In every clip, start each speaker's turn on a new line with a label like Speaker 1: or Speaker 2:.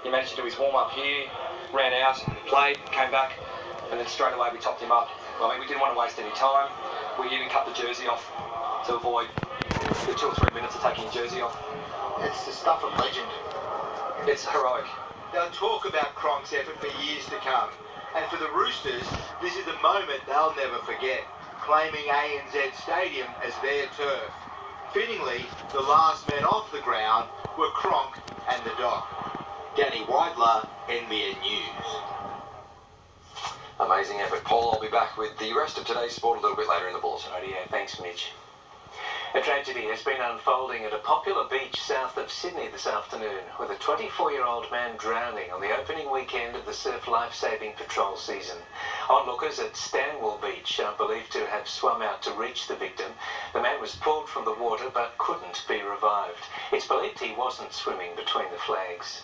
Speaker 1: He managed to do his warm-up here, ran out, played, came back, and then straight away we topped him up. I mean, we didn't want to waste any time. We even cut the jersey off to avoid the 2 or 3 minutes of taking your jersey off.
Speaker 2: It's the stuff of legend.
Speaker 1: It's heroic.
Speaker 2: They'll talk about Cronk's effort for years to come. And for the Roosters, this is a moment they'll never forget, claiming ANZ Stadium as their turf. Fittingly, the last men off the ground were Cronk and the Doc. Danny Weidler, NBN News.
Speaker 3: Amazing effort, Paul. I'll be back with the rest of today's sport a little bit later in the bulletin.
Speaker 4: Oh yeah, thanks Mitch. A tragedy has been unfolding at a popular beach south of Sydney this afternoon, with a 24-year-old man drowning on the opening weekend of the surf life-saving patrol season. Onlookers at Stanwell Beach are believed to have swum out to reach the victim. The man was pulled from the water but couldn't be revived. It's believed he wasn't swimming between the flags.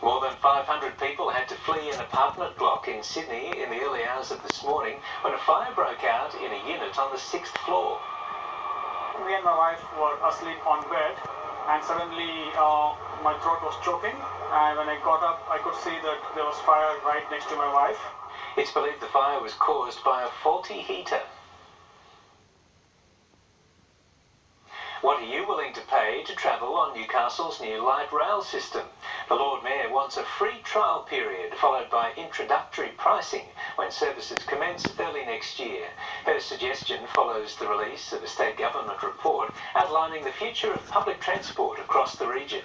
Speaker 4: More than 500 people had to flee an apartment block in Sydney in the early hours of this morning when a fire broke out in a unit on the 6th floor.
Speaker 5: Me and my wife were asleep on bed, and suddenly my throat was choking, and when I got up I could see that there was fire right next to my wife.
Speaker 4: It's believed the fire was caused by a faulty heater. What are you willing to pay to travel on Newcastle's new light rail system? The Lord Mayor wants a free trial period followed by introductory pricing when services commence early next year. Her suggestion follows the release of a state government report outlining the future of public transport across the region.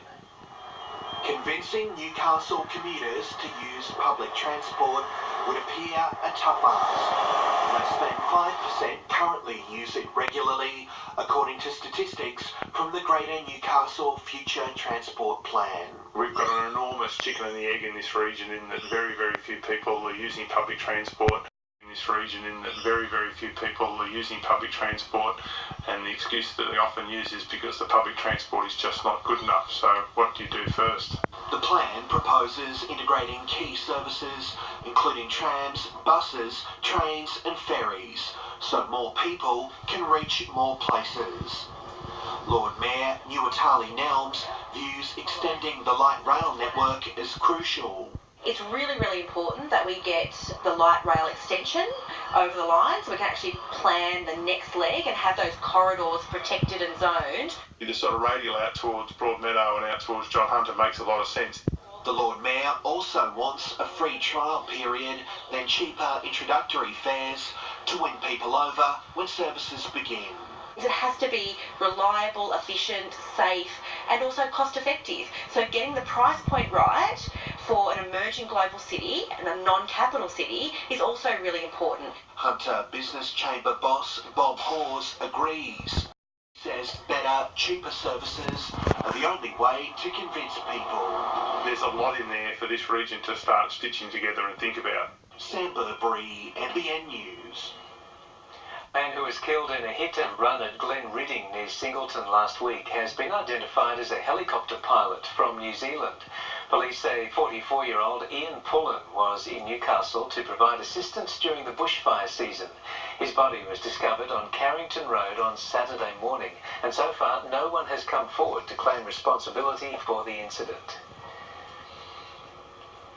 Speaker 2: Convincing Newcastle commuters to use public transport would appear a tough ask. Less than 5% currently use it regularly, according to statistics from the Greater Newcastle Future Transport Plan.
Speaker 6: We've got an enormous chicken and the egg in this region in that very, very few people are using public transport. And the excuse that they often use is because the public transport is just not good enough. So what do you do first?
Speaker 2: The plan proposes integrating key services, including trams, buses, trains and ferries, so more people can reach more places. Lord Mayor Nuatali Nelms views extending the light rail network as crucial.
Speaker 7: It's really, really important that we get the light rail extension over the line so we can actually plan the next leg and have those corridors protected and zoned.
Speaker 6: The sort of radial out towards Broadmeadow and out towards John Hunter makes a lot of sense.
Speaker 2: The Lord Mayor also wants a free trial period, then cheaper introductory fares to win people over when services begin.
Speaker 7: It has to be reliable, efficient, safe and also cost effective. So getting the price point right for an emerging global city and a non-capital city is also really important.
Speaker 2: Hunter Business Chamber boss Bob Hawes agrees. Says better, cheaper services are the only way to convince people.
Speaker 6: There's a lot in there for this region to start stitching together and think about.
Speaker 2: Sam Burberry, NBN News.
Speaker 4: A man who was killed in a hit and run at Glen Ridding near Singleton last week has been identified as a helicopter pilot from New Zealand. Police say 44-year-old Ian Pullen was in Newcastle to provide assistance during the bushfire season. His body was discovered on Carrington Road on Saturday morning, and so far no one has come forward to claim responsibility for the incident.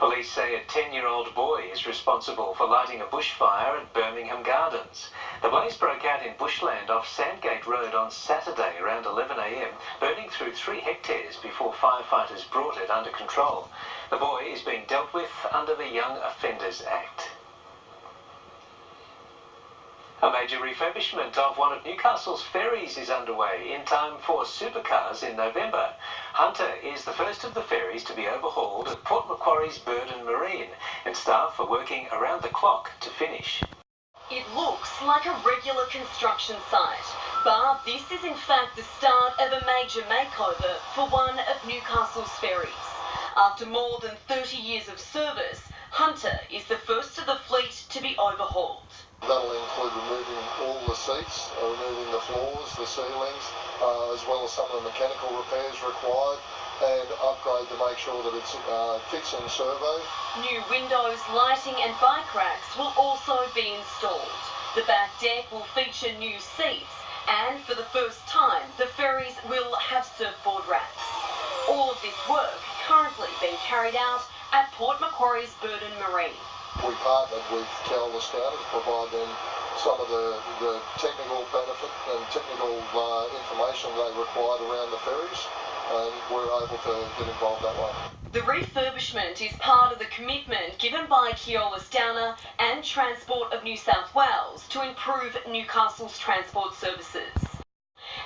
Speaker 4: Police say a 10-year-old boy is responsible for lighting a bushfire at Birmingham Gardens. The blaze broke out in bushland off Sandgate Road on Saturday around 11 a.m, burning through 3 hectares before firefighters brought it under control. The boy is being dealt with under the Young Offenders Act. A major refurbishment of one of Newcastle's ferries is underway in time for supercars in November. Hunter is the first of the ferries to be overhauled at Port Macquarie's Bird and Marine, and staff are working around the clock to finish.
Speaker 8: It looks like a regular construction site, but this is in fact the start of a major makeover for one of Newcastle's ferries. After more than 30 years of service, Hunter is the first of the fleet to be overhauled.
Speaker 9: That'll include removing all the seats, removing the floors, the ceilings, as well as some of the mechanical repairs required, and upgrade to make sure that it's fits in servo.
Speaker 8: New windows, lighting and bike racks will also be installed. The back deck will feature new seats, and for the first time, the ferries will have surfboard racks. All this work currently being carried out at Port Macquarie's Burden Marine.
Speaker 9: We partnered with Keolis Downer to provide them some of the technical benefit and technical information they required around the ferries, and we're able to get involved that way.
Speaker 8: The refurbishment is part of the commitment given by Keolis Downer and Transport of New South Wales to improve Newcastle's transport services.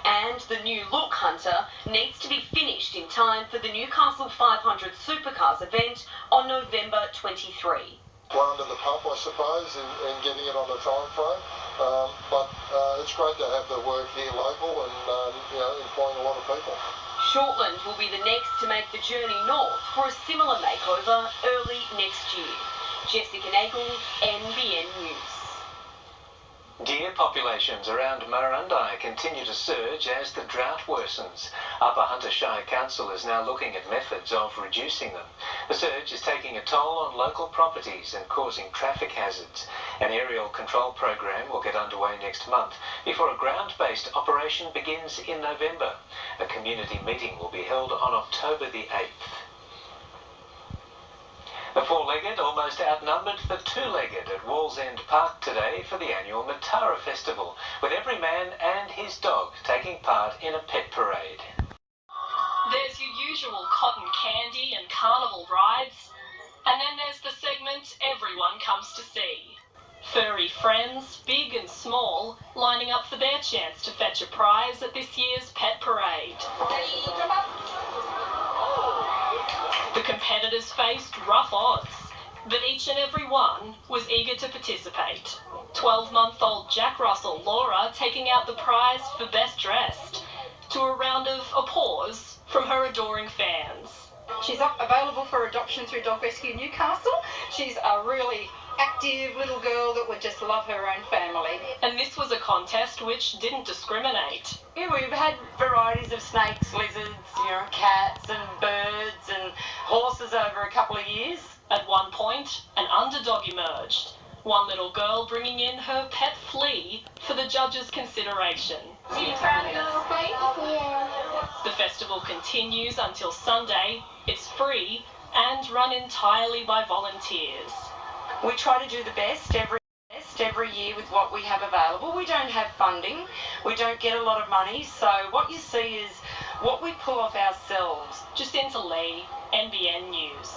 Speaker 8: And the new look Hunter needs to be finished in time for the Newcastle 500 Supercars event on November 23.
Speaker 9: We're under the pump, I suppose, in getting it on a time frame, but it's great to have the work here local and employing a lot of people.
Speaker 8: Shortland will be the next to make the journey north for a similar makeover early next year. Jessica Nagel, NBN News.
Speaker 4: Deer populations around Murrurundi continue to surge as the drought worsens. Upper Hunter Shire Council is now looking at methods of reducing them. The surge is taking a toll on local properties and causing traffic hazards. An aerial control program will get underway next month before a ground-based operation begins in November. A community meeting will be held on October the 8th. The four-legged almost outnumbered the two-legged at Wallsend Park today for the annual Matara Festival, with every man and his dog taking part in a pet parade.
Speaker 10: There's your usual cotton candy and carnival rides, and then there's the segment everyone comes to see. Furry friends, big and small, lining up for their chance to fetch a prize at this year's pet parade. The competitors faced rough odds, but each and every one was eager to participate. 12-month-old Jack Russell Laura taking out the prize for best dressed, to a round of applause from her adoring fans.
Speaker 11: She's available for adoption through Dog Rescue Newcastle. She's a really active little girl that would just love her own family.
Speaker 10: And this was a contest which didn't discriminate.
Speaker 12: Yeah, we've had varieties of snakes, lizards, cats and birds and horses over a couple of years.
Speaker 10: At one point, an underdog emerged. One little girl bringing in her pet flea for the judges' consideration.
Speaker 11: Are you proud of your little flea?
Speaker 10: Yeah. The festival continues until Sunday. It's free and run entirely by volunteers.
Speaker 12: We try to do the best every year with what we have available. We don't have funding. We don't get a lot of money. So what you see is what we pull off ourselves.
Speaker 10: Jacinta Lee, NBN News.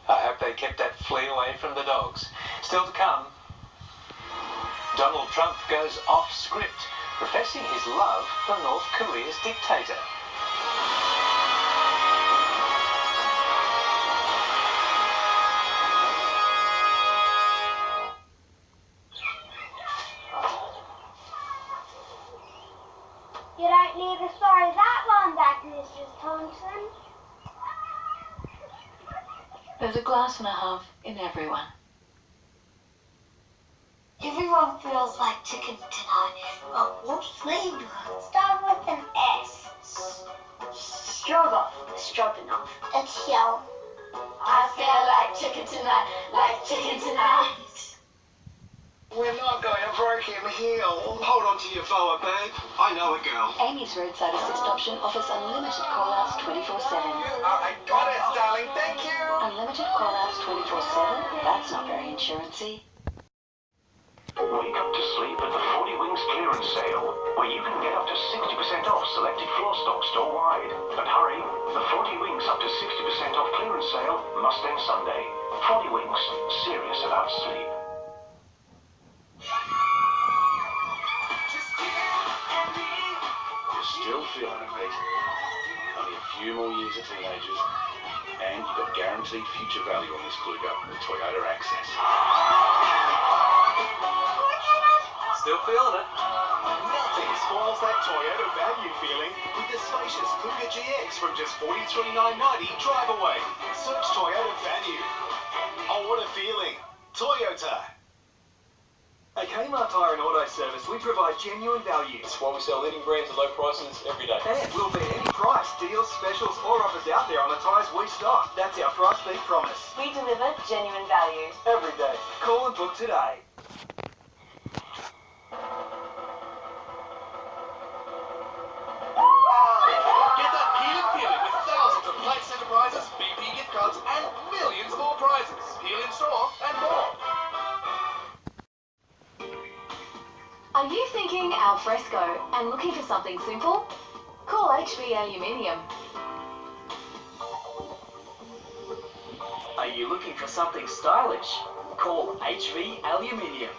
Speaker 4: I hope they kept that flea away from the dogs. Still to come, Donald Trump goes off script, professing his love for North Korea's dictator.
Speaker 13: You don't need a story that long back, Mrs. Thompson.
Speaker 14: There's a glass and a half in everyone.
Speaker 13: Everyone feels like chicken tonight. Oh, what flavor? Start with an S. Stroganoff. It's yellow. I feel like chicken tonight, like chicken tonight.
Speaker 15: We're not going to Broken Hill. Hold on to your forward, babe. I know a girl.
Speaker 14: Amy's roadside assist option offers unlimited call-outs 24/7.
Speaker 15: I got it, darling. Thank you.
Speaker 14: Unlimited call-outs 24/7? That's not very insurance-y.
Speaker 16: Wake up to sleep at the 40 Wings clearance sale, where you can get up to 60% off selected floor stock store-wide. But hurry, the 40 Wings up to 60% off clearance sale must end Sunday. 40 Wings, serious about sleep.
Speaker 17: Still feeling it, mate. Only a few more years of teenagers, and you've got guaranteed future value on this Kluger with Toyota Access.
Speaker 18: Still feeling it?
Speaker 19: Nothing spoils that Toyota value feeling with the spacious Kluger GX from just $43,990 drive away. Search Toyota value. Oh, what a feeling. Toyota.
Speaker 20: At Kmart Tyre and Auto Service, we provide genuine value.
Speaker 18: That's why we sell leading brands at low prices every day.
Speaker 20: And we'll beat any price, deals, specials or offers out there on the tyres we stock. That's our price beat promise.
Speaker 8: We deliver genuine value.
Speaker 20: Every day. Call and book today.
Speaker 19: Get that heated feeling with thousands
Speaker 21: alfresco and looking for something simple? Call HV Aluminium.
Speaker 22: Are you looking for something stylish? Call HV Aluminium.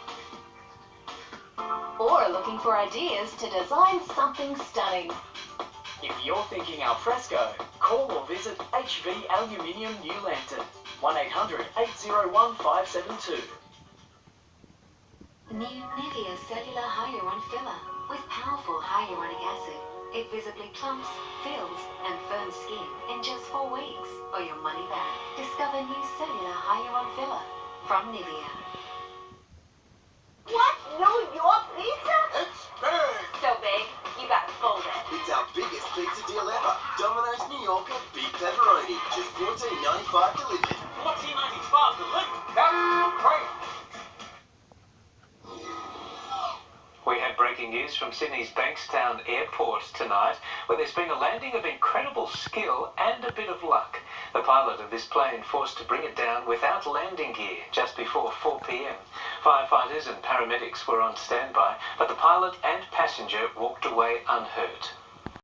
Speaker 21: Or looking for ideas to design something stunning?
Speaker 22: If you're thinking alfresco, call or visit HV Aluminium New Lambton, 1-800-801-572.
Speaker 21: New Nivea Cellular Hyaluron Filler with powerful hyaluronic acid. It visibly plumps, fills and firms skin in just 4 weeks or your money back. Discover new Cellular Hyaluron Filler from Nivea.
Speaker 13: What? New York pizza?
Speaker 15: It's big!
Speaker 13: So big, you got to fold it.
Speaker 15: It's our biggest pizza deal ever. Domino's New Yorker Big Pepperoni, just $14.95 delivered.
Speaker 18: $14.95 delivered? That's great!
Speaker 4: We have breaking news from Sydney's Bankstown Airport tonight, where there's been a landing of incredible skill and a bit of luck. The pilot of this plane forced to bring it down without landing gear just before 4 p.m. Firefighters and paramedics were on standby, but the pilot and passenger walked away unhurt.